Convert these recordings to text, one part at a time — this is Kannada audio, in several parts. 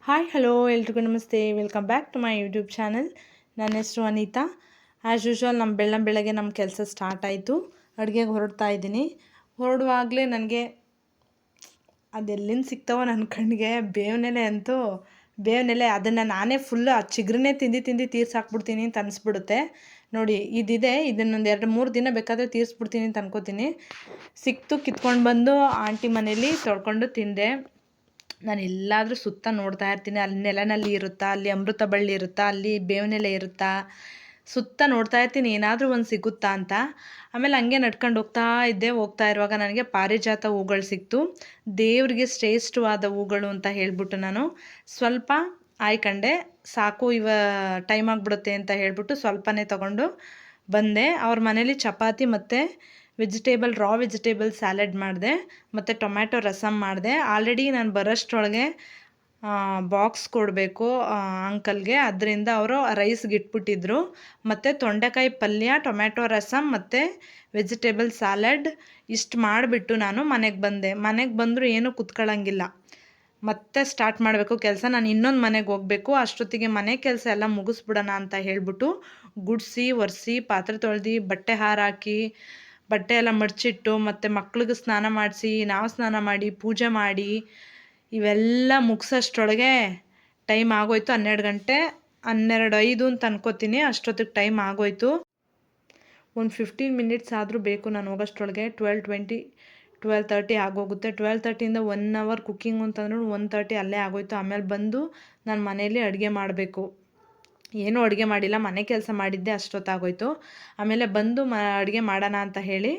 ಹಾಯ್ ಹಲೋ ಎಲ್ರಿಗೂ ನಮಸ್ತೆ. Welcome back to my YouTube channel. ನನ್ನ ಹೆಸರು ಅನಿತಾ. ಆ್ಯಸ್ ಯೂಶ್ವಲ್ ಬೆಳಗ್ಗೆ ನಮ್ಮ ಕೆಲಸ ಸ್ಟಾರ್ಟ್ ಆಯಿತು. ಅಡುಗೆಗೆ ಹೊರಡ್ತಾ ಇದ್ದೀನಿ. ಹೊರಡುವಾಗಲೇ ನನಗೆ ಅದೆಲ್ಲಿಂದ ಸಿಗ್ತಾವೋ ನನ್ನ ಕಣ್ಣಿಗೆ ಬೇವಿನೆಲೆ ಅದನ್ನು ನಾನೇ ಫುಲ್ಲು ಆ ಚಿಗುರನ್ನೇ ತಿಂದು ತೀರ್ಸಾಕ್ಬಿಡ್ತೀನಿ ಅಂತ ಅನಿಸ್ಬಿಡುತ್ತೆ. ನೋಡಿ ಇದಿದೆ, ಇದನ್ನೊಂದು 2-3 ದಿನ ಬೇಕಾದರೆ ತೀರಿಸ್ಬಿಡ್ತೀನಿ ಅಂತ ಅನ್ಕೋತೀನಿ. ಸಿಕ್ತು, ಕಿತ್ಕೊಂಡು ಬಂದು ಆಂಟಿ ಮನೇಲಿ ತೊಳ್ಕೊಂಡು ತಿಂದೆ. ನಾನು ಎಲ್ಲಾದರೂ ಸುತ್ತ ನೋಡ್ತಾ ಇರ್ತೀನಿ, ಅಲ್ಲಿ ನೆಲನಲ್ಲಿ ಇರುತ್ತಾ, ಅಲ್ಲಿ ಅಮೃತ ಬಳ್ಳಿ ಇರುತ್ತಾ, ಅಲ್ಲಿ ಬೇವಿನೆಲೆ ಇರುತ್ತಾ, ಸುತ್ತ ನೋಡ್ತಾ ಇರ್ತೀನಿ ಏನಾದರೂ ಒಂದು ಸಿಗುತ್ತಾ ಅಂತ. ಆಮೇಲೆ ಹಂಗೆ ನಡ್ಕೊಂಡು ಹೋಗ್ತಾ ಇರುವಾಗ ನನಗೆ ಪಾರಿಜಾತ ಹೂಗಳು ಸಿಕ್ತು. ದೇವ್ರಿಗೆ ಶ್ರೇಷ್ಠವಾದ ಹೂಗಳು ಅಂತ ಹೇಳ್ಬಿಟ್ಟು ನಾನು ಸ್ವಲ್ಪ ಆಯ್ಕೊಂಡೆ. ಸಾಕು, ಟೈಮ್ ಆಗಿಬಿಡುತ್ತೆ ಅಂತ ಹೇಳ್ಬಿಟ್ಟು ಸ್ವಲ್ಪನೇ ತೊಗೊಂಡು ಬಂದೆ. ಅವ್ರ ಮನೇಲಿ ಚಪಾತಿ ಮತ್ತು ರಾ ವೆಜಿಟೇಬಲ್ ಸ್ಯಾಲೆಡ್ ಮಾಡಿದೆ, ಮತ್ತು ಟೊಮ್ಯಾಟೊ ರಸಮ್ ಮಾಡಿದೆ. ಆಲ್ರೆಡಿ ನಾನು ಬರೋಷ್ಟರೊಳಗೆ ಬಾಕ್ಸ್ ಕೊಡಬೇಕು ಅಂಕಲ್ಗೆ, ಅದರಿಂದ ಅವರು ರೈಸ್ಗೆ ಇಟ್ಬಿಟ್ಟಿದ್ರು. ಮತ್ತು ತೊಂಡೆಕಾಯಿ ಪಲ್ಯ, ಟೊಮ್ಯಾಟೊ ರಸಮ್ ಮತ್ತು ವೆಜಿಟೇಬಲ್ ಸ್ಯಾಲೆಡ್ ಇಷ್ಟು ಮಾಡಿಬಿಟ್ಟು ನಾನು ಮನೆಗೆ ಬಂದರೂ ಏನೂ ಕುತ್ಕೊಳ್ಳೋಂಗಿಲ್ಲ. ಮತ್ತೆ ಸ್ಟಾರ್ಟ್ ಮಾಡಬೇಕು ಕೆಲಸ. ನಾನು ಇನ್ನೊಂದು ಮನೆಗೆ ಹೋಗಬೇಕು. ಅಷ್ಟೊತ್ತಿಗೆ ಮನೆ ಕೆಲಸ ಎಲ್ಲ ಮುಗಿಸ್ಬಿಡೋಣ ಅಂತ ಹೇಳ್ಬಿಟ್ಟು ಗುಡಿಸಿ ಒರೆಸಿ ಪಾತ್ರೆ ತೊಳೆದು ಬಟ್ಟೆ ಹಾರಾಕಿ ಬಟ್ಟೆ ಎಲ್ಲ ಮಡಚಿಟ್ಟು ಮತ್ತು ಮಕ್ಳಿಗೆ ಸ್ನಾನ ಮಾಡಿಸಿ ನಾವು ಸ್ನಾನ ಮಾಡಿ ಪೂಜೆ ಮಾಡಿ ಇವೆಲ್ಲ ಮುಗಿಸೋಷ್ಟರೊಳಗೆ ಟೈಮ್ ಆಗೋಯ್ತು. 12 ಗಂಟೆ 12:05 ಅಂತ ಅನ್ಕೋತೀನಿ. ಅಷ್ಟೊತ್ತಿಗೆ ಟೈಮ್ ಆಗೋಯ್ತು. ಒಂದು 15 ಮಿನಿಟ್ಸ್ ಆದರೂ ಬೇಕು ನಾನು ಹೋಗೋಷ್ಟರೊಳಗೆ. 12:20 12:30 ಆಗೋಗುತ್ತೆ. 12:30ಇಂದ 1 ಅವರ್ ಕುಕ್ಕಿಂಗು ಅಂತಂದ್ರೂ 1:30 ಅಲ್ಲೇ ಆಗೋಯ್ತು. ಆಮೇಲೆ ಬಂದು ನಾನು ಮನೇಲಿ ಅಡುಗೆ ಮಾಡಬೇಕು. ಏನೂ ಅಡುಗೆ ಮಾಡಿಲ್ಲ, ಮನೆ ಕೆಲಸ ಮಾಡಿದ್ದೆ ಅಷ್ಟೊತ್ತಾಗೋಯ್ತು. ಆಮೇಲೆ ಬಂದು ಅಡುಗೆ ಮಾಡೋಣ ಅಂತ ಹೇಳಿ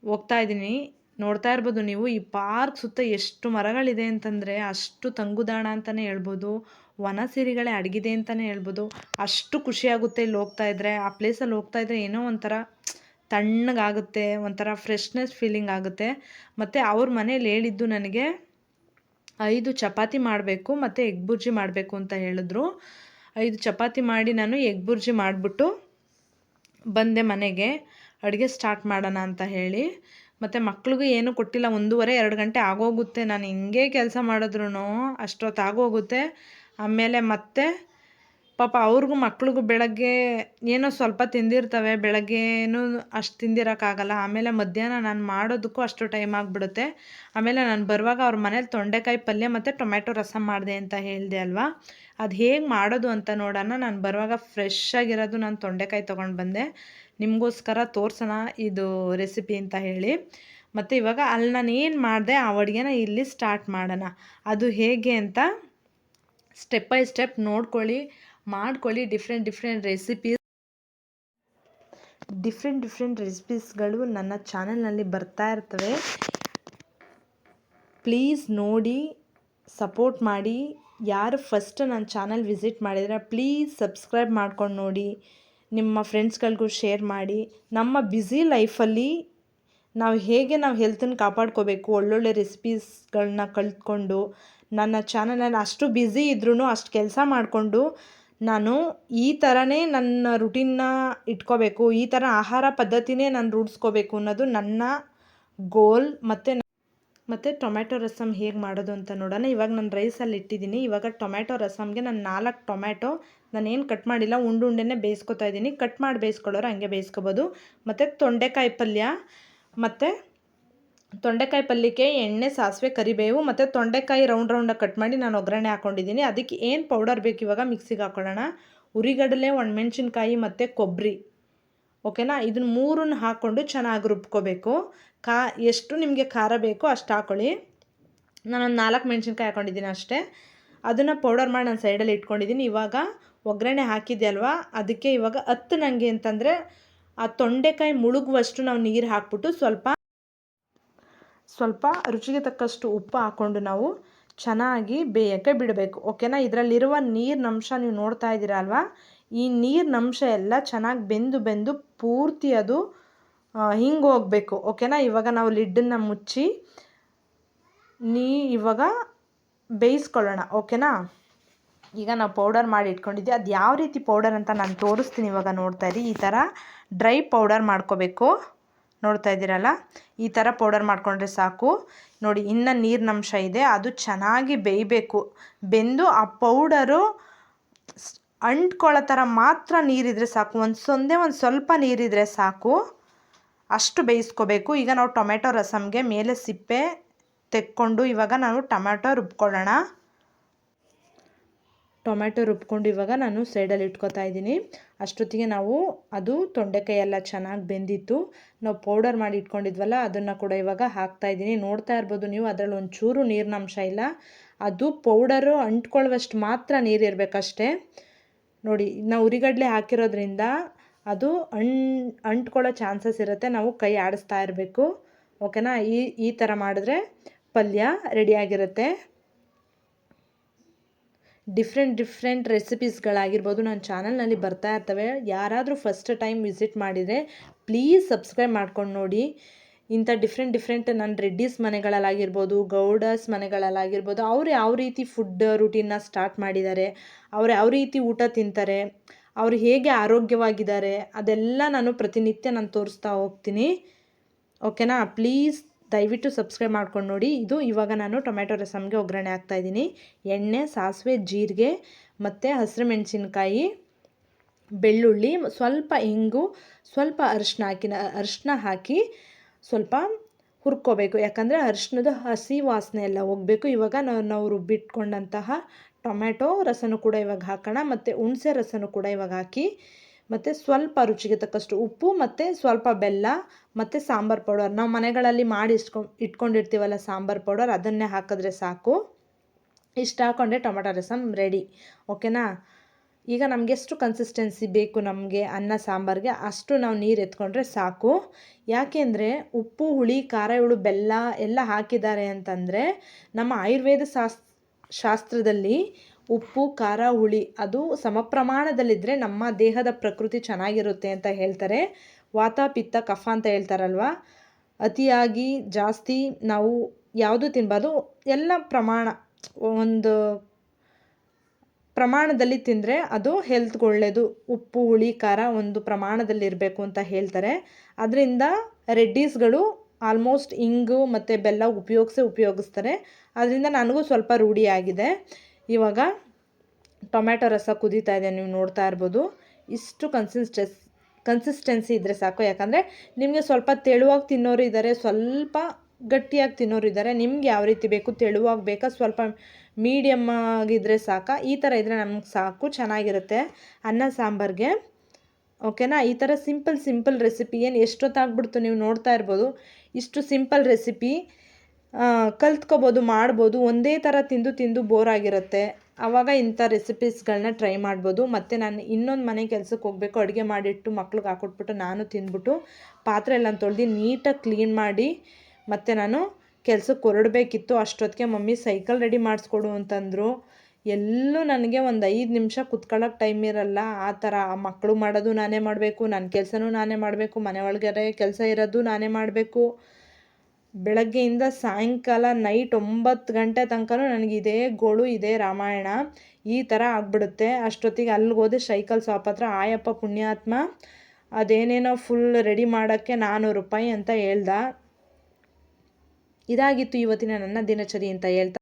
ಹೋಗ್ತಾ ಇದ್ದೀನಿ. ನೋಡ್ತಾ ಇರ್ಬೋದು ನೀವು, ಈ ಪಾರ್ಕ್ ಸುತ್ತ ಎಷ್ಟು ಮರಗಳಿದೆ ಅಂತಂದರೆ ಅಷ್ಟು ತಂಗುದಾಣ ಅಂತಲೇ ಹೇಳ್ಬೋದು. ವನ ಸಿರಿಗಳೇ ಅಡಗಿದೆ ಅಂತಲೇ ಹೇಳ್ಬೋದು. ಅಷ್ಟು ಖುಷಿಯಾಗುತ್ತೆ ಇಲ್ಲಿ ಹೋಗ್ತಾ ಇದ್ದರೆ. ಆ ಪ್ಲೇಸಲ್ಲಿ ಹೋಗ್ತಾ ಇದ್ದರೆ ಏನೋ ಒಂಥರ ತಣ್ಣಗಾಗುತ್ತೆ, ಒಂಥರ ಫ್ರೆಶ್ನೆಸ್ ಫೀಲಿಂಗ್ ಆಗುತ್ತೆ. ಮತ್ತು ಅವ್ರ ಮನೇಲಿ ಹೇಳಿದ್ದು ನನಗೆ 5 ಚಪಾತಿ ಮಾಡಬೇಕು ಮತ್ತು ಎಗ್ ಬುರ್ಜಿ ಮಾಡಬೇಕು ಅಂತ ಹೇಳಿದ್ರು. 5 ಚಪಾತಿ ಮಾಡಿ ನಾನು ಎಗ್ ಬುರ್ಜಿ ಮಾಡಿಬಿಟ್ಟು ಬಂದೆ ಮನೆಗೆ, ಅಡುಗೆ ಸ್ಟಾರ್ಟ್ ಮಾಡೋಣ ಅಂತ ಹೇಳಿ. ಮತ್ತು ಮಕ್ಳಿಗೂ ಏನೂ ಕೊಟ್ಟಿಲ್ಲ. 1:30-2 ಗಂಟೆ ಆಗೋಗುತ್ತೆ. ನಾನು ಹಿಂಗೆ ಕೆಲಸ ಮಾಡಿದ್ರೂ ಅಷ್ಟೊತ್ತು ಆಗೋಗುತ್ತೆ. ಆಮೇಲೆ ಮತ್ತೆ ಪಾಪ ಅವ್ರಿಗೂ ಮಕ್ಳಿಗೂ ಬೆಳಗ್ಗೆ ಏನೋ ಸ್ವಲ್ಪ ತಿಂದಿರ್ತವೆ, ಬೆಳಗ್ಗೆನೂ ಅಷ್ಟು ತಿಂದಿರೋಕ್ಕಾಗಲ್ಲ. ಆಮೇಲೆ ಮಧ್ಯಾಹ್ನ ನಾನು ಮಾಡೋದಕ್ಕೂ ಅಷ್ಟು ಟೈಮ್ ಆಗಿಬಿಡುತ್ತೆ. ಆಮೇಲೆ ನಾನು ಬರುವಾಗ ಅವ್ರ ಮನೇಲಿ ತೊಂಡೆಕಾಯಿ ಪಲ್ಯ ಮತ್ತು ಟೊಮ್ಯಾಟೊ ರಸಮ್ ಮಾಡಿದೆ ಅಂತ ಹೇಳಿದೆ ಅಲ್ವಾ, ಅದು ಹೇಗೆ ಮಾಡೋದು ಅಂತ ನೋಡೋಣ. ನಾನು ಬರುವಾಗ ಫ್ರೆಶ್ ಆಗಿರೋದು ನಾನು ತೊಂಡೆಕಾಯಿ ತೊಗೊಂಡು ಬಂದೆ, ನಿಮಗೋಸ್ಕರ ತೋರ್ಸೋಣ ಇದು ರೆಸಿಪಿ ಅಂತ ಹೇಳಿ. ಮತ್ತು ಇವಾಗ ಅಲ್ಲಿ ನಾನು ಏನು ಮಾಡಿದೆ ಆ ಅಡುಗೆನ ಇಲ್ಲಿ ಸ್ಟಾರ್ಟ್ ಮಾಡೋಣ. ಅದು ಹೇಗೆ ಅಂತ ಸ್ಟೆಪ್ ಬೈ ಸ್ಟೆಪ್ ನೋಡ್ಕೊಳ್ಳಿ, ಮಾಡ್ಕೊಳ್ಳಿ. ಡಿಫ್ರೆಂಟ್ ರೆಸಿಪೀಸ್ಗಳು ನನ್ನ ಚಾನಲ್ನಲ್ಲಿ ಬರ್ತಾ ಇರ್ತವೆ. ಪ್ಲೀಸ್ ನೋಡಿ, ಸಪೋರ್ಟ್ ಮಾಡಿ. ಯಾರು ಫಸ್ಟ್ ನನ್ನ ಚಾನಲ್ ವಿಸಿಟ್ ಮಾಡಿದರೆ ಪ್ಲೀಸ್ ಸಬ್ಸ್ಕ್ರೈಬ್ ಮಾಡ್ಕೊಂಡು ನೋಡಿ, ನಿಮ್ಮ ಫ್ರೆಂಡ್ಸ್ಗಳಿಗೂ ಶೇರ್ ಮಾಡಿ. ನಮ್ಮ ಬ್ಯುಸಿ ಲೈಫಲ್ಲಿ ನಾವು ಹೆಲ್ತನ್ನು ಕಾಪಾಡ್ಕೋಬೇಕು, ಒಳ್ಳೊಳ್ಳೆ ರೆಸಿಪೀಸ್ಗಳನ್ನ ಕಲ್ತ್ಕೊಂಡು. ನನ್ನ ಚಾನಲಲ್ಲಿ ಅಷ್ಟು ಬ್ಯುಸಿ ಇದ್ರೂ ಅಷ್ಟು ಕೆಲಸ ಮಾಡಿಕೊಂಡು ನಾನು ಈ ಥರನೇ ನನ್ನ ರುಟೀನ್ನ ಇಟ್ಕೋಬೇಕು, ಈ ಥರ ಆಹಾರ ಪದ್ಧತಿನೇ ನಾನು ರೂಢಿಸ್ಕೋಬೇಕು ಅನ್ನೋದು ನನ್ನ ಗೋಲ್. ಮತ್ತು ಟೊಮ್ಯಾಟೊ ರಸಮ್ ಹೇಗೆ ಮಾಡೋದು ಅಂತ ನೋಡೋಣ. ಇವಾಗ ನಾನು ರೈಸಲ್ಲಿ ಇಟ್ಟಿದ್ದೀನಿ. ಇವಾಗ ಟೊಮ್ಯಾಟೊ ರಸಮ್ಗೆ ನಾನು 4 ಟೊಮ್ಯಾಟೊ ನಾನೇನು ಕಟ್ ಮಾಡಿಲ್ಲ, ಉಂಡೆನೇ ಬೇಯಿಸ್ಕೊತಾ ಇದ್ದೀನಿ. ಕಟ್ ಮಾಡಿ ಬೇಯಿಸ್ಕೊಳ್ಳೋರು ಹಂಗೆ ಬೇಯಿಸ್ಕೊಬೋದು. ಮತ್ತು ತೊಂಡೆಕಾಯಿ ಪಲ್ಯ, ಮತ್ತು ತೊಂಡೆಕಾಯಿ ಪಲ್ಯಕ್ಕೆ ಎಣ್ಣೆ, ಸಾಸಿವೆ, ಕರಿಬೇವು ಮತ್ತು ತೊಂಡೆಕಾಯಿ ರೌಂಡಾಗಿ ಕಟ್ ಮಾಡಿ ನಾನು ಒಗ್ಗರಣೆ ಹಾಕ್ಕೊಂಡಿದ್ದೀನಿ. ಅದಕ್ಕೆ ಏನು ಪೌಡರ್ ಬೇಕು ಇವಾಗ ಮಿಕ್ಸಿಗೆ ಹಾಕ್ಕೊಳ್ಳೋಣ. ಉರಿಗಡಲೆ, ಒಣಮೆಣ್ಸಿನ್ಕಾಯಿ ಮತ್ತು ಕೊಬ್ಬರಿ, ಓಕೆನಾ. ಇದನ್ನು 3 ಹಾಕ್ಕೊಂಡು ಚೆನ್ನಾಗಿ ರುಬ್ಕೋಬೇಕು. ಎಷ್ಟು ನಿಮಗೆ ಖಾರ ಬೇಕೋ ಅಷ್ಟು ಹಾಕ್ಕೊಳ್ಳಿ. ನಾನೊಂದು 4 ಮೆಣಸಿನ್ಕಾಯಿ ಹಾಕ್ಕೊಂಡಿದ್ದೀನಿ ಅಷ್ಟೇ. ಅದನ್ನು ಪೌಡರ್ ಮಾಡಿ ನಾನು ಸೈಡಲ್ಲಿ ಇಟ್ಕೊಂಡಿದ್ದೀನಿ. ಇವಾಗ ಒಗ್ಗರಣೆ ಹಾಕಿದ್ದೆ ಅಲ್ವಾ, ಅದಕ್ಕೆ ಇವಾಗ ನನಗೆ ಅಂತಂದರೆ ಆ ತೊಂಡೆಕಾಯಿ ಮುಳುಗುವಷ್ಟು ನಾವು ನೀರು ಹಾಕ್ಬಿಟ್ಟು ಸ್ವಲ್ಪ ರುಚಿಗೆ ತಕ್ಕಷ್ಟು ಉಪ್ಪು ಹಾಕ್ಕೊಂಡು ನಾವು ಚೆನ್ನಾಗಿ ಬೇಯೋಕ್ಕೆ ಬಿಡಬೇಕು, ಓಕೆನಾ. ಇದರಲ್ಲಿರುವ ನೀರಿನಂಶ ನೀವು ನೋಡ್ತಾ ಇದ್ದೀರಾ ಅಲ್ವಾ, ಈ ನೀರಿನಂಶ ಎಲ್ಲ ಚೆನ್ನಾಗಿ ಬೆಂದು ಪೂರ್ತಿ ಅದು ಹಿಂಗೆ ಹೋಗಬೇಕು, ಓಕೆನಾ. ಇವಾಗ ನಾವು ಲಿಡ್ಡನ್ನು ಮುಚ್ಚಿ ಇವಾಗ ಬೇಯಿಸ್ಕೊಳ್ಳೋಣ, ಓಕೆನಾ. ಈಗ ನಾವು ಪೌಡರ್ ಮಾಡಿ ಇಟ್ಕೊಂಡಿದ್ದೆ. ಅದು ಯಾವ ರೀತಿ ಪೌಡರ್ ಅಂತ ನಾನು ತೋರಿಸ್ತೀನಿ. ಇವಾಗ ನೋಡ್ತಾ ಇರಿ, ಈ ಥರ ಡ್ರೈ ಪೌಡರ್ ಮಾಡ್ಕೋಬೇಕು. ನೋಡ್ತಾ ಇದ್ದೀರಲ್ಲ, ಈ ಥರ ಪೌಡರ್ ಮಾಡಿಕೊಂಡ್ರೆ ಸಾಕು. ನೋಡಿ, ಇನ್ನು ನೀರಿನಂಶ ಇದೆ, ಅದು ಚೆನ್ನಾಗಿ ಬೇಯಬೇಕು. ಬೆಂದು ಆ ಪೌಡರು ಅಂಟ್ಕೊಳ್ಳೋ ಥರ ಮಾತ್ರ ನೀರಿದ್ರೆ ಸಾಕು, ಒಂದು ಸ್ವಲ್ಪ ನೀರಿದ್ರೆ ಸಾಕು, ಅಷ್ಟು ಬೇಯಿಸ್ಕೋಬೇಕು. ಈಗ ನಾವು ಟೊಮೆಟೊ ರಸಮ್ಗೆ ಮೇಲೆ ಸಿಪ್ಪೆ ತೆಕ್ಕೊಂಡು ಇವಾಗ ನಾವು ಟೊಮೆಟೊ ರುಬ್ಕೊಳ್ಳೋಣ. ಟೊಮೆಟೊ ರುಬ್ಕೊಂಡು ಇವಾಗ ನಾನು ಸೈಡಲ್ಲಿ ಇಟ್ಕೊತಾ ಇದ್ದೀನಿ. ಅಷ್ಟೊತ್ತಿಗೆ ನಾವು ಅದು ತೊಂಡೆಕಾಯಿ ಎಲ್ಲ ಚೆನ್ನಾಗಿ ಬೆಂದಿತ್ತು, ನಾವು ಪೌಡರ್ ಮಾಡಿ ಇಟ್ಕೊಂಡಿದ್ವಲ್ಲ ಅದನ್ನು ಕೂಡ ಇವಾಗ ಹಾಕ್ತಾಯಿದ್ದೀನಿ. ನೋಡ್ತಾ ಇರ್ಬೋದು ನೀವು, ಅದರಲ್ಲಿ ಒಂಚೂರು ನೀರಿನಂಶ ಇಲ್ಲ, ಅದು ಪೌಡರು ಅಂಟ್ಕೊಳ್ಳುವಷ್ಟು ಮಾತ್ರ ನೀರಿರಬೇಕಷ್ಟೇ. ನೋಡಿ, ನಾವು ಉರಿಗಡಲೆ ಹಾಕಿರೋದ್ರಿಂದ ಅದು ಅಂಟ್ಕೊಳ್ಳೋ ಚಾನ್ಸಸ್ ಇರುತ್ತೆ, ನಾವು ಕೈ ಆಡಿಸ್ತಾ ಇರಬೇಕು. ಓಕೆನಾ? ಈ ಥರ ಮಾಡಿದ್ರೆ ಪಲ್ಯ ರೆಡಿಯಾಗಿರುತ್ತೆ. ಡಿಫ್ರೆಂಟ್ ರೆಸಿಪೀಸ್ಗಳಾಗಿರ್ಬೋದು ನನ್ನ ಚಾನಲ್ನಲ್ಲಿ ಬರ್ತಾ ಇರ್ತವೆ. ಯಾರಾದರೂ ಫಸ್ಟ್ ಟೈಮ್ ವಿಸಿಟ್ ಮಾಡಿದರೆ ಪ್ಲೀಸ್ ಸಬ್ಸ್ಕ್ರೈಬ್ ಮಾಡ್ಕೊಂಡು ನೋಡಿ. ಇಂಥ ಡಿಫ್ರೆಂಟ್ ನನ್ನ ರೆಡ್ಡೀಸ್ ಮನೆಗಳಲ್ಲಾಗಿರ್ಬೋದು, ಗೌಡಸ್ ಮನೆಗಳಲ್ಲಾಗಿರ್ಬೋದು, ಅವ್ರು ಯಾವ ರೀತಿ ಫುಡ್ ರೂಟೀನ್ನ ಸ್ಟಾರ್ಟ್ ಮಾಡಿದ್ದಾರೆ, ಅವ್ರು ಯಾವ ರೀತಿ ಊಟ ತಿಂತಾರೆ, ಅವರು ಹೇಗೆ ಆರೋಗ್ಯವಾಗಿದ್ದಾರೆ, ಅದೆಲ್ಲ ನಾನು ಪ್ರತಿನಿತ್ಯ ನಾನು ತೋರಿಸ್ತಾ ಹೋಗ್ತೀನಿ. ಓಕೆನಾ? ಪ್ಲೀಸ್ ದಯವಿಟ್ಟು ಸಬ್ಸ್ಕ್ರೈಬ್ ಮಾಡ್ಕೊಂಡು ನೋಡಿ. ಇದು ಇವಾಗ ನಾನು ಟೊಮೆಟೊ ರಸಮ್ಗೆ ಒಗ್ಗರಣೆ ಹಾಕ್ತಾಯಿದ್ದೀನಿ. ಎಣ್ಣೆ, ಸಾಸಿವೆ, ಜೀರಿಗೆ ಮತ್ತು ಹಸಿರು ಮೆಣಸಿನ್ಕಾಯಿ, ಬೆಳ್ಳುಳ್ಳಿ, ಸ್ವಲ್ಪ ಇಂಗು, ಸ್ವಲ್ಪ ಅರಿಶಿನ ಹಾಕಿ ಸ್ವಲ್ಪ ಹುರ್ಕೋಬೇಕು. ಯಾಕಂದರೆ ಅರಿಶಿನದ ಹಸಿ ವಾಸನೆ ಎಲ್ಲ ಹೋಗಬೇಕು. ಇವಾಗ ನಾವು ರುಬ್ಬಿಟ್ಕೊಂಡಂತಹ ಟೊಮೆಟೊ ರಸನೂ ಕೂಡ ಇವಾಗ ಹಾಕೋಣ, ಮತ್ತು ಹುಣಸೆ ರಸನೂ ಕೂಡ ಇವಾಗ ಹಾಕಿ, ಮತ್ತು ಸ್ವಲ್ಪ ರುಚಿಗೆ ತಕ್ಕಷ್ಟು ಉಪ್ಪು, ಮತ್ತು ಸ್ವಲ್ಪ ಬೆಲ್ಲ, ಮತ್ತು ಸಾಂಬಾರು ಪೌಡರ್, ನಾವು ಮನೆಗಳಲ್ಲಿ ಮಾಡಿ ಇಟ್ಕೊಂಡಿರ್ತೀವಲ್ಲ ಸಾಂಬಾರು ಪೌಡರ್, ಅದನ್ನೇ ಹಾಕಿದ್ರೆ ಸಾಕು. ಇಷ್ಟು ಹಾಕ್ಕೊಂಡ್ರೆ ಟೊಮೆಟೊ ರಸಮ್ ರೆಡಿ. ಓಕೆನಾ? ಈಗ ನಮಗೆ ಎಷ್ಟು ಕನ್ಸಿಸ್ಟೆನ್ಸಿ ಬೇಕು ನಮಗೆ ಅನ್ನ ಸಾಂಬಾರಿಗೆ ಅಷ್ಟು ನಾವು ನೀರು ಎತ್ಕೊಂಡ್ರೆ ಸಾಕು. ಯಾಕೆಂದರೆ ಉಪ್ಪು, ಹುಳಿ, ಖಾರ, ಹುಳು, ಬೆಲ್ಲ ಎಲ್ಲ ಹಾಕಿದ್ದಾರೆ ಅಂತಂದರೆ ನಮ್ಮ ಆಯುರ್ವೇದ ಶಾಸ್ತ್ರದಲ್ಲಿ ಉಪ್ಪು, ಖಾರ, ಹುಳಿ ಅದು ಸಮ ಪ್ರಮಾಣದಲ್ಲಿದ್ದರೆ ನಮ್ಮ ದೇಹದ ಪ್ರಕೃತಿ ಚೆನ್ನಾಗಿರುತ್ತೆ ಅಂತ ಹೇಳ್ತಾರೆ. ವಾತ, ಪಿತ್ತ, ಕಫ ಅಂತ ಹೇಳ್ತಾರಲ್ವ, ಅತಿಯಾಗಿ ಜಾಸ್ತಿ ನಾವು ಯಾವುದು ತಿನ್ನಬಾರ್ದು, ಎಲ್ಲ ಒಂದು ಪ್ರಮಾಣದಲ್ಲಿ ತಿಂದರೆ ಅದು ಹೆಲ್ತ್ಗೆ ಒಳ್ಳೆಯದು. ಉಪ್ಪು, ಹುಳಿ, ಖಾರ ಒಂದು ಪ್ರಮಾಣದಲ್ಲಿರಬೇಕು ಅಂತ ಹೇಳ್ತಾರೆ. ಅದರಿಂದ ರೆಡ್ಡೀಸ್ಗಳು ಆಲ್ಮೋಸ್ಟ್ ಇಂಗು ಮತ್ತು ಬೆಲ್ಲ ಉಪಯೋಗಿಸ್ತಾರೆ. ಅದರಿಂದ ನನಗೂ ಸ್ವಲ್ಪ ರೂಢಿಯಾಗಿದೆ. ಇವಾಗ ಟೊಮೆಟೊ ರಸ ಕುದೀತಾ ಇದೆ, ನೀವು ನೋಡ್ತಾ ಇರ್ಬೋದು. ಇಷ್ಟು ಕನ್ಸಿಸ್ಟೆನ್ಸಿ ಇದ್ದರೆ ಸಾಕು. ಯಾಕಂದರೆ ನಿಮಗೆ ಸ್ವಲ್ಪ ತೆಳುವಾಗಿ ತಿನ್ನೋರು ಇದ್ದಾರೆ, ಸ್ವಲ್ಪ ಗಟ್ಟಿಯಾಗಿ ತಿನ್ನೋರು ಇದ್ದಾರೆ. ನಿಮ್ಗೆ ಯಾವ ರೀತಿ ಬೇಕು, ತೆಳುವಾಗಿ ಬೇಕಾ, ಸ್ವಲ್ಪ ಮೀಡಿಯಮ್ ಆಗಿದ್ದರೆ ಸಾಕು. ಈ ಥರ ಇದ್ದರೆ ನಮ್ಗೆ ಸಾಕು, ಚೆನ್ನಾಗಿರುತ್ತೆ ಅನ್ನ ಸಾಂಬಾರಿಗೆ. ಓಕೆನಾ? ಈ ಥರ ಸಿಂಪಲ್ ರೆಸಿಪಿ ಏನು ಎಷ್ಟೊತ್ತಾಗ್ಬಿಡ್ತು ನೀವು ನೋಡ್ತಾ ಇರ್ಬೋದು. ಇಷ್ಟು ಸಿಂಪಲ್ ರೆಸಿಪಿ ಕಲ್ತ್ಕೋಬೋದು, ಮಾಡ್ಬೋದು. ಒಂದೇ ಥರ ತಿಂದು ಬೋರ್ ಆಗಿರುತ್ತೆ, ಆವಾಗ ಇಂಥ ರೆಸಿಪೀಸ್ಗಳನ್ನ ಟ್ರೈ ಮಾಡ್ಬೋದು. ಮತ್ತು ನಾನು ಇನ್ನೊಂದು ಮನೆ ಕೆಲಸಕ್ಕೆ ಹೋಗಬೇಕು, ಅಡುಗೆ ಮಾಡಿಟ್ಟು ಮಕ್ಳಿಗೆ ಹಾಕೊಟ್ಬಿಟ್ಟು ನಾನು ತಿಂದ್ಬಿಟ್ಟು ಪಾತ್ರೆ ಎಲ್ಲ ತೊಳೆದು ನೀಟಾಗಿ ಕ್ಲೀನ್ ಮಾಡಿ ಮತ್ತು ನಾನು ಕೆಲಸಕ್ಕೆ ಹೊರಡಬೇಕಿತ್ತು. ಅಷ್ಟೊತ್ತಿಗೆ ಮಮ್ಮಿ ಸೈಕಲ್ ರೆಡಿ ಮಾಡಿಸ್ಕೊಡು ಅಂತಂದರು. ಎಲ್ಲೂ ನನಗೆ ಒಂದು 5 ನಿಮಿಷ ಕುತ್ಕೊಳ್ಳೋಕೆ ಟೈಮ್ ಇರಲ್ಲ. ಆ ಥರ ಮಕ್ಕಳು ಮಾಡೋದು ನಾನೇ ಮಾಡಬೇಕು, ನನ್ನ ಕೆಲಸನೂ ನಾನೇ ಮಾಡಬೇಕು, ಮನೆ ಒಳಗಡೆ ಕೆಲಸ ಇರೋದು ನಾನೇ ಮಾಡಬೇಕು. ಬೆಳಗ್ಗೆಯಿಂದ ಸಾಯಂಕಾಲ ನೈಟ್ 9 ಗಂಟೆ ತನಕನೂ ನನಗೆ ಇದೇ ಗೋಳು, ಇದೇ ರಾಮಾಯಣ, ಈ ಥರ ಆಗಿಬಿಡುತ್ತೆ. ಅಷ್ಟೊತ್ತಿಗೆ ಅಲ್ಲಿಗೆ ಹೋದೆ ಸೈಕಲ್ ಶಾಪ್ ಹತ್ರ. ಆಯಪ್ಪ ಪುಣ್ಯಾತ್ಮ ಅದೇನೇನೋ ಫುಲ್ ರೆಡಿ ಮಾಡೋಕ್ಕೆ 400 ರೂಪಾಯಿ ಅಂತ ಹೇಳ್ದ. ಇದಾಗಿತ್ತು ಇವತ್ತಿನ ನನ್ನ ದಿನಚರಿ ಅಂತ ಹೇಳ್ತಾ